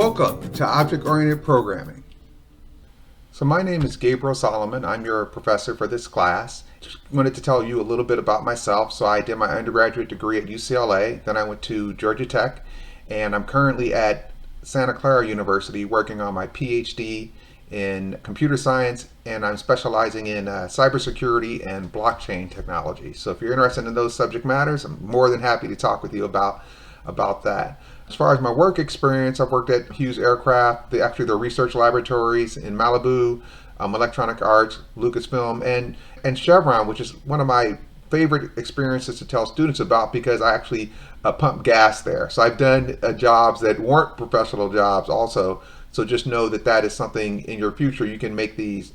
Welcome to Object-Oriented Programming. So my name is Gabriel Solomon. I'm your professor for this class. Just wanted to tell you a little bit about myself. So I did my undergraduate degree at UCLA, then I went to Georgia Tech, and I'm currently at Santa Clara University working on my PhD in computer science, and I'm specializing in cybersecurity and blockchain technology. So if you're interested in those subject matters, I'm more than happy to talk with you about that. As far as my work experience, I've worked at Hughes Aircraft, actually their research laboratories in Malibu, Electronic Arts, Lucasfilm, and Chevron, which is one of my favorite experiences to tell students about because I actually pump gas there. So I've done jobs that weren't professional jobs also. So just know that that is something in your future you can make these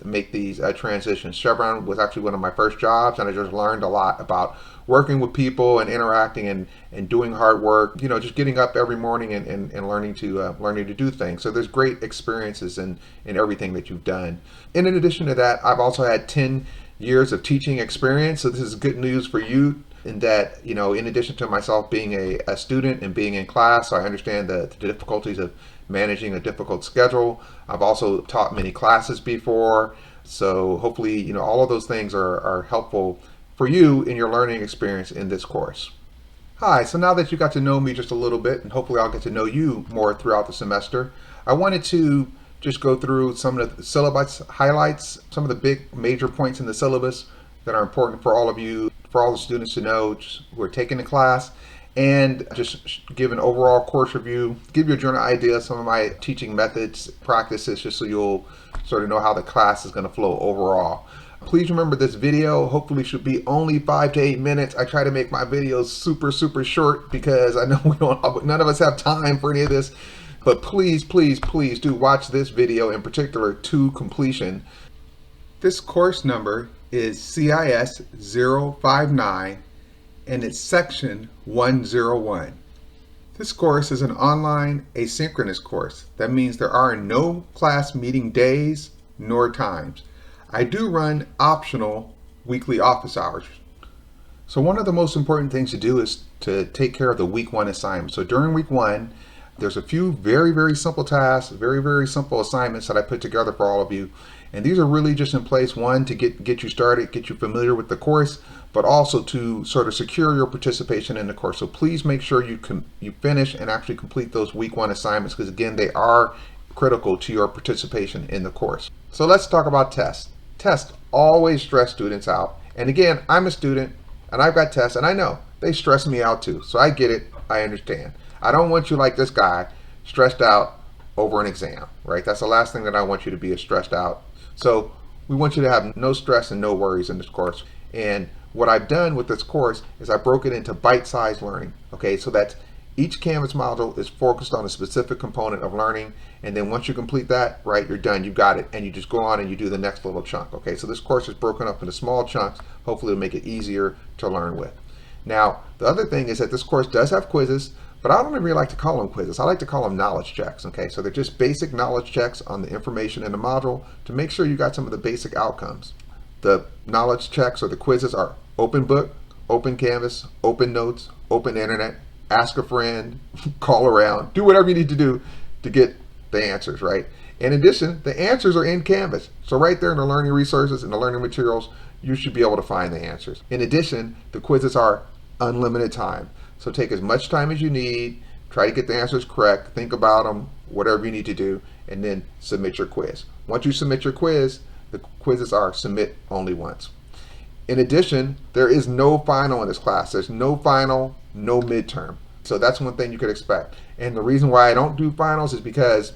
transitions. Chevron was actually one of my first jobs, and I just learned a lot about working with people and interacting and doing hard work. You know, just getting up every morning and learning to do things. So there's great experiences in everything that you've done. And in addition to that, I've also had 10 years of teaching experience. So this is good news for you in that, you know, in addition to myself being a student and being in class, so I understand the difficulties of managing a difficult schedule. I've also taught many classes before. So hopefully, you know, all of those things are helpful for you in your learning experience in this course. Hi, so now that you got to know me just a little bit, and hopefully I'll get to know you more throughout the semester, I wanted to just go through some of the syllabus highlights, some of the big major points in the syllabus that are important for all of you, for all the students to know who are taking the class, and just give an overall course review, give you a general idea of some of my teaching methods, practices, just so you'll sort of know how the class is going to flow overall. Please remember this video hopefully should be only 5 to 8 minutes. I try to make my videos super short because I know none of us have time for any of this. But please do watch this video in particular to completion. This course number is CIS 059 and it's section 101. This course is an online asynchronous course. That means there are no class meeting days nor times. I do run optional weekly office hours. So one of the most important things to do is to take care of the week 1 assignment. So during week 1, there's a few very simple tasks, very simple assignments that I put together for all of you. And these are really just in place, one, to get you started, get you familiar with the course, but also to sort of secure your participation in the course. So please make sure you finish and actually complete those week 1 assignments, because again, they are critical to your participation in the course. So let's talk about tests. Tests always stress students out. And again, I'm a student and I've got tests, and I know they stress me out too. So I get it, I understand. I don't want you like this guy, stressed out over an exam, right? That's the last thing that I want you to be, is stressed out. So we want you to have no stress and no worries in this course. And what I've done with this course is I broke it into bite-sized learning, okay? So that each Canvas module is focused on a specific component of learning, and then once you complete that, right, you're done, you got it, and you just go on and you do the next little chunk, okay? So this course is broken up into small chunks, hopefully it'll make it easier to learn with. Now, the other thing is that this course does have quizzes, but I don't really like to call them quizzes. I like to call them knowledge checks, okay? So they're just basic knowledge checks on the information in the module to make sure you got some of the basic outcomes. The knowledge checks or the quizzes are open book, open Canvas, open notes, open internet, ask a friend, call around, do whatever you need to do to get the answers, right? In addition, the answers are in Canvas. So right there in the learning resources and the learning materials, you should be able to find the answers. In addition, the quizzes are unlimited time. So take as much time as you need, try to get the answers correct, think about them, whatever you need to do, and then submit your quiz. Once you submit your quiz, the quizzes are submit only once. In addition, there is no final in this class. There's no final, no midterm. So that's one thing you could expect. And the reason why I don't do finals is because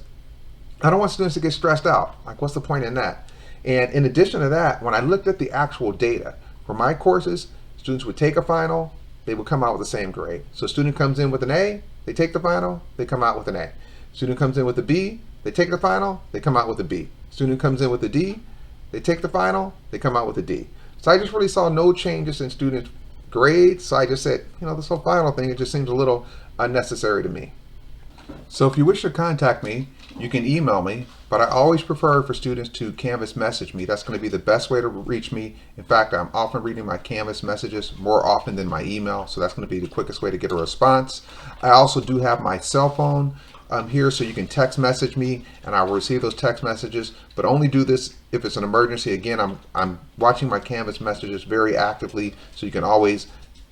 I don't want students to get stressed out. Like, what's the point in that? And in addition to that, when I looked at the actual data for my courses, students would take a final, they would come out with the same grade. So student comes in with an A, they take the final, they come out with an A. Student comes in with a B, they take the final, they come out with a B. Student comes in with a D, they take the final, they come out with a D. So I just really saw no changes in student grades. So I just said, you know, this whole final thing, it just seems a little unnecessary to me. So if you wish to contact me, you can email me, but I always prefer for students to Canvas message me. That's going to be the best way to reach me. In fact, I'm often reading my Canvas messages more often than my email, so that's going to be the quickest way to get a response. I also do have my cell phone here, so you can text message me and I will receive those text messages, but only do this if it's an emergency. Again, I'm watching my Canvas messages very actively, so you can always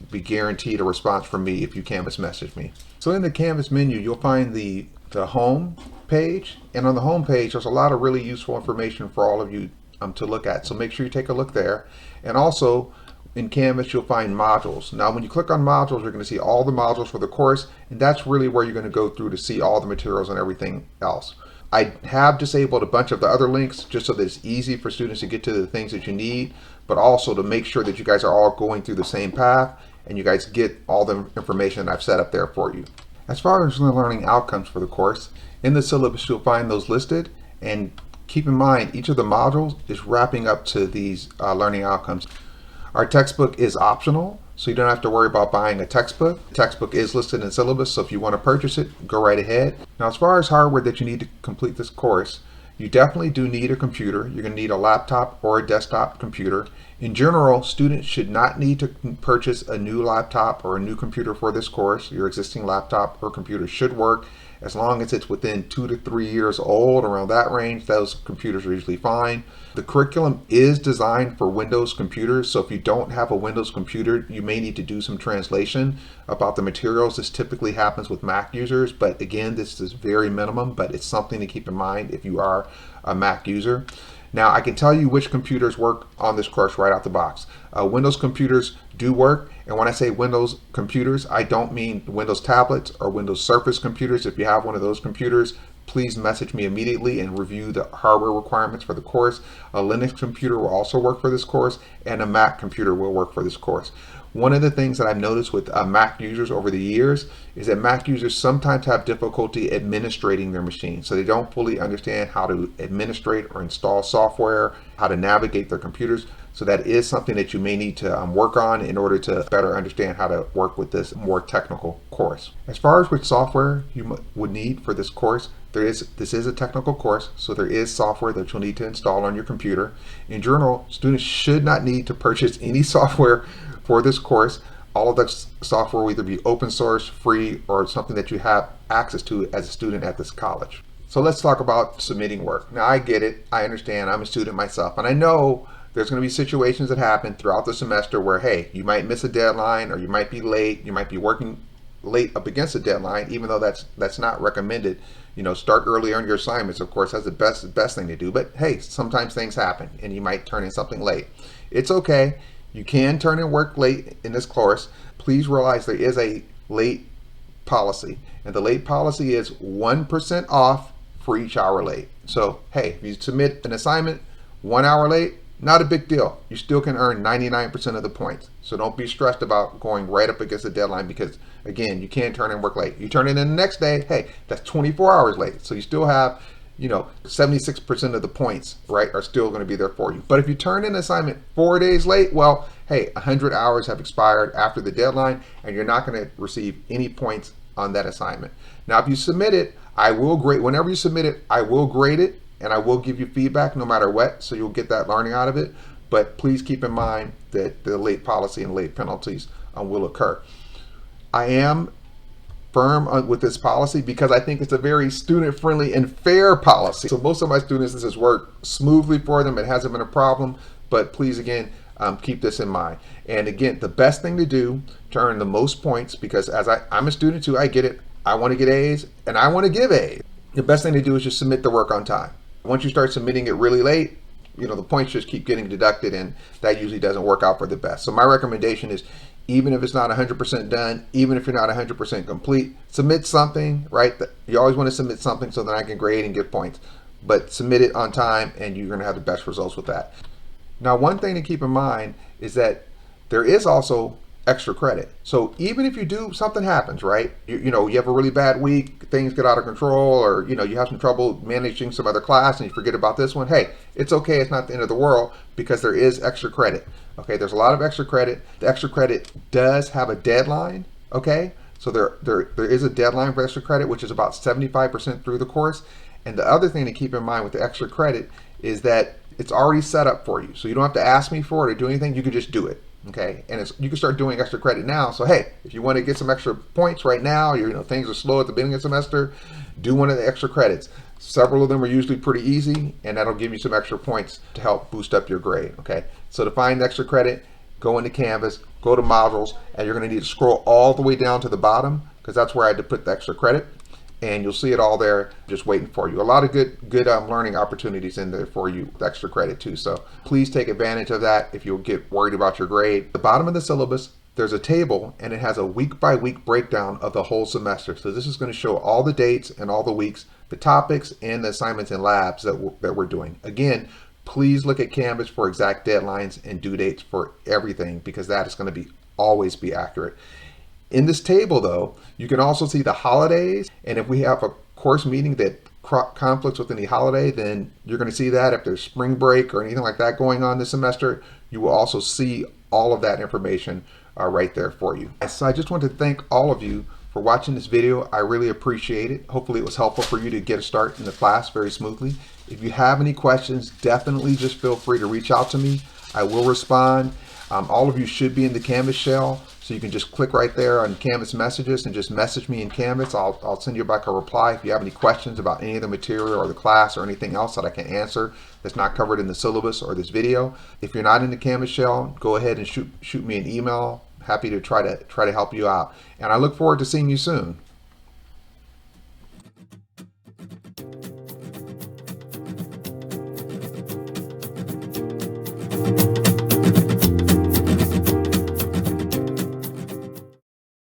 be guaranteed a response from me if you Canvas message me. So in the Canvas menu, you'll find the home page, and on the home page there's a lot of really useful information for all of you to look at, so make sure you take a look there. And also in Canvas you'll find modules. Now when you click on modules, you're going to see all the modules for the course, and that's really where you're going to go through to see all the materials and everything else. I have disabled a bunch of the other links just so that it's easy for students to get to the things that you need, but also to make sure that you guys are all going through the same path and you guys get all the information that I've set up there for you. As far as the learning outcomes for the course, in the syllabus you'll find those listed, and keep in mind each of the modules is wrapping up to these learning outcomes. Our textbook is optional, so you don't have to worry about buying a textbook. The textbook is listed in the syllabus, so if you want to purchase it, go right ahead. Now as far as hardware that you need to complete this course, you definitely do need a computer. You're going to need a laptop or a desktop computer. In general, students should not need to purchase a new laptop or a new computer for this course. Your existing laptop or computer should work as long as it's within 2 to 3 years old. Around that range, those computers are usually fine. The curriculum is designed for Windows computers, so if you don't have a Windows computer, you may need to do some translation about the materials. This typically happens with Mac users, but again, this is very minimum, but it's something to keep in mind if you are a Mac user. Now, I can tell you which computers work on this course right out the box. Windows computers do work, and when I say Windows computers, I don't mean Windows tablets or Windows Surface computers. If you have one of those computers, please message me immediately and review the hardware requirements for the course. A Linux computer will also work for this course, and a Mac computer will work for this course. One of the things that I've noticed with Mac users over the years is that Mac users sometimes have difficulty administrating their machine. So they don't fully understand how to administrate or install software, how to navigate their computers. So that is something that you may need to work on in order to better understand how to work with this more technical course. As far as which software you would need for this course, this is a technical course, so there is software that you'll need to install on your computer. In general, students should not need to purchase any software for this course. All of that software will either be open source, free, or something that you have access to as a student at this college. So let's talk about submitting work. Now I get it, I understand, I'm a student myself, and I know there's going to be situations that happen throughout the semester where, hey, you might miss a deadline, or you might be late, you might be working late up against a deadline, even though that's not recommended. You know, start early on your assignments, of course, that's the best thing to do, but hey, sometimes things happen and you might turn in something late. It's okay. You can turn in work late in this course. Please realize there is a late policy, and the late policy is 1% off for each hour late. So hey, if you submit an assignment 1 hour late, not a big deal. You still can earn 99% of the points. So don't be stressed about going right up against the deadline, because again, you can turn in work late. You turn it in the next day, hey, that's 24 hours late. So you still have, 76% of the points, right, are still going to be there for you. But if you turn in an assignment 4 days late, well, hey, 100 hours have expired after the deadline, and you're not going to receive any points on that assignment. Now, if you submit it, I will grade. Whenever you submit it, I will grade it, and I will give you feedback no matter what, so you'll get that learning out of it. But please keep in mind that the late policy and late penalties will occur. I am firm with this policy because I think it's a very student-friendly and fair policy. So most of my students, this has worked smoothly for them. It hasn't been a problem, but please, again, keep this in mind. And again, the best thing to do to earn the most points, because as I'm a student too, I get it. I want to get A's and I want to give A's. The best thing to do is just submit the work on time. Once you start submitting it really late, the points just keep getting deducted, and that usually doesn't work out for the best. So my recommendation is, even if it's not 100% done, even if you're not 100% complete, submit something, right? You always want to submit something so that I can grade and get points, but submit it on time and you're going to have the best results with that. Now, one thing to keep in mind is that there is also extra credit. So even if you do, something happens, right? You have a really bad week, things get out of control, or you have some trouble managing some other class and you forget about this one. Hey, it's okay. It's not the end of the world, because there is extra credit. Okay, there's a lot of extra credit. The extra credit does have a deadline. Okay, So there is a deadline for extra credit, which is about 75% through the course. And the other thing to keep in mind with the extra credit is that it's already set up for you. So you don't have to ask me for it or do anything. You can just do it. Okay, and you can start doing extra credit now. So hey, if you want to get some extra points right now, things are slow at the beginning of the semester, do one of the extra credits. Several of them are usually pretty easy, and that'll give you some extra points to help boost up your grade. Okay, so to find extra credit, go into Canvas, go to modules, and you're going to need to scroll all the way down to the bottom because that's where I had to put the extra credit. And you'll see it all there just waiting for you. A lot of good learning opportunities in there for you with extra credit too. So please take advantage of that if you'll get worried about your grade. At the bottom of the syllabus, there's a table and it has a week by week breakdown of the whole semester. So this is going to show all the dates and all the weeks, the topics and the assignments and labs that we're doing. Again, please look at Canvas for exact deadlines and due dates for everything because that is going to always be accurate. In this table, though, you can also see the holidays, and if we have a course meeting that conflicts with any holiday, then you're going to see that. If there's spring break or anything like that going on this semester, you will also see all of that information right there for you. So I just want to thank all of you for watching this video. I really appreciate it. Hopefully it was helpful for you to get a start in the class very smoothly. If you have any questions, definitely just feel free to reach out to me. I will respond. All of you should be in the Canvas shell. So you can just click right there on Canvas messages and just message me in Canvas. I'll send you back a reply if you have any questions about any of the material or the class or anything else that I can answer that's not covered in the syllabus or this video. If you're not in the Canvas shell, go ahead and shoot me an email. Happy to try to help you out. And I look forward to seeing you soon.